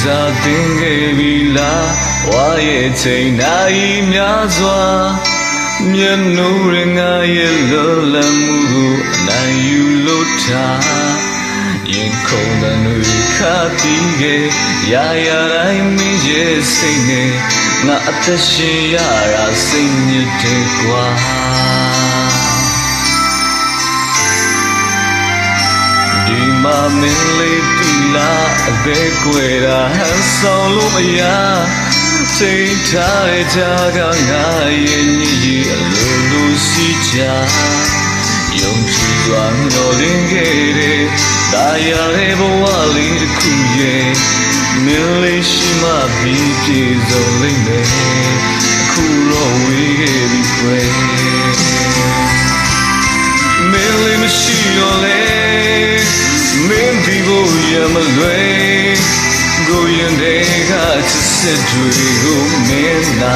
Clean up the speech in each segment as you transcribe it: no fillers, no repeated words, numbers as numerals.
စားသင်ခဲ့ပြီလားဝါရဲ့ချိန်နိုင်များစွာမျက်နှာရင်ငါရဲ့လောလမှုကိုအနိုင်ယူလို့ထားရင်ခုန်တဲ့လူခါပြီးခဲ့ရာရာတိုင်းမင်းရဲ့စိတ်နဲ့ငါအသက်ရှင်ရတာစိတ်ညစ်တယ်ကွာဒီမှာမင်းလေးတီလာအသေးကွယ်တာဟန်ဆောင်လို့မရချိန်ထားတဲ့ကြားကငါရဲ့ညစ်ရည်အလိုလိုစီချယုံကြည်စွာမျှော်လင့်ခဲ့တဲ့ဒါရတဲ့ဘဝလေးတစ်ခုရဲ့မင်းလေးရှိမှပြီးပြည့်စုံလိမ့်မယ်အခုတော့ဝေးခဲ့ပြီကွယ်မင်းလေးမရှိတော့လေမင်းဒီကိုရမလွယ်ကိုရင်တဲ့ကချစ်စစ်တွေကိုမင်းနာ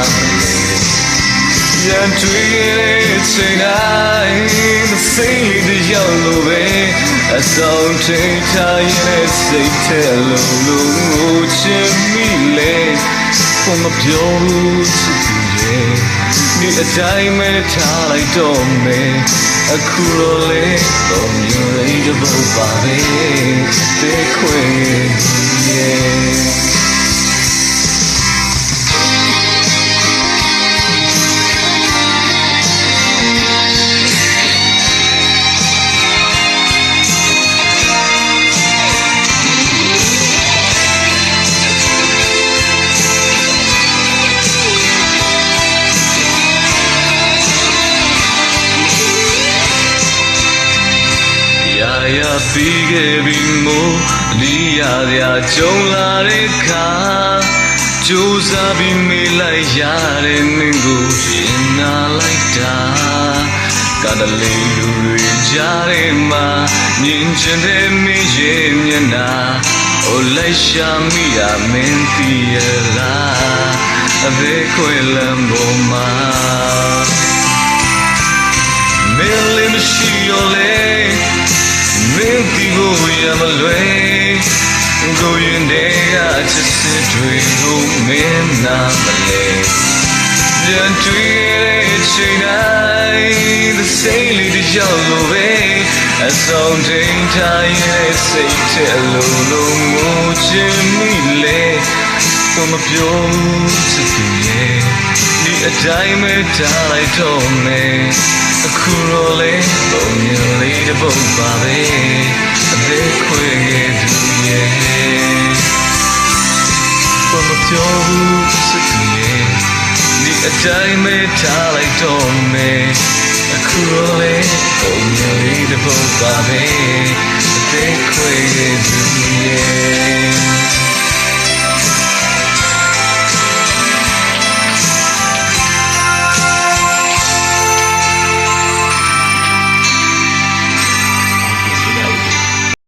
ရန်တွေ့တဲ့ချိန်တိုင်းမစိမ့်လေးတယောက်လိုပဲအဆောင်ချိန်ထားရဲ့စိတ်ထဲလုံးလုံးကိုချင်မိလေဘုံမပြောဘူးချစ်သူရဲ့ဒီအတိုင်းပဲထားလိုက်တော့မယ်အခုတော့လေတော့မျိုးလေးတစ်ပုဒ်ပါပဲတဲ့ခွေရဲ့ရပြီးခဲ့ပြီမို့လီရရကြုံလာတဲ့ခါကြိုးစားပြီးမေးလိုက်ရတဲ့မင်းကိုရင်နာလိုက်တာကတလေးလူတွေကြားထဲမှာမြင်ချင်တဲ့မင်းရဲ့မျက်နှာအိုလိုက်ရှာမိတာမင်းသိရလားအသေးခွေလမ်းပေါ်မှာမင်းလေးမရှိတော့လေမင်းဒီကိုရမလွယ်ကိုရင်တဲ့ကချစ်စစ်တွေကိုမင်းနာမလဲကြံတွေ့တဲ့ချိန်တိုင်းthe same လေးတယောက်လိုပဲအဆောင်ချိန်ထားရဲ့စိတ်ထဲလုံးလုံးကိုချင်မိလေဘုံမပြောချစ်သူရဲ့ဒီအတိုင်းပဲထားလိုက်တော့မယ်အခုတော့လေဘုံမြင်လေးတစ်ပုဒ်ပါပဲအသေးခွေခဲ့သူရဲ့ဘုံမပြောဘူးချစ်သူရဲ့ဒီအတိုင်းပဲထားလိုက်တော့မယ်အခုတော့လေဘုံမြင်လေးတစ်ပုဒ်ပါပဲအသေးခွေခဲ့သူရဲ့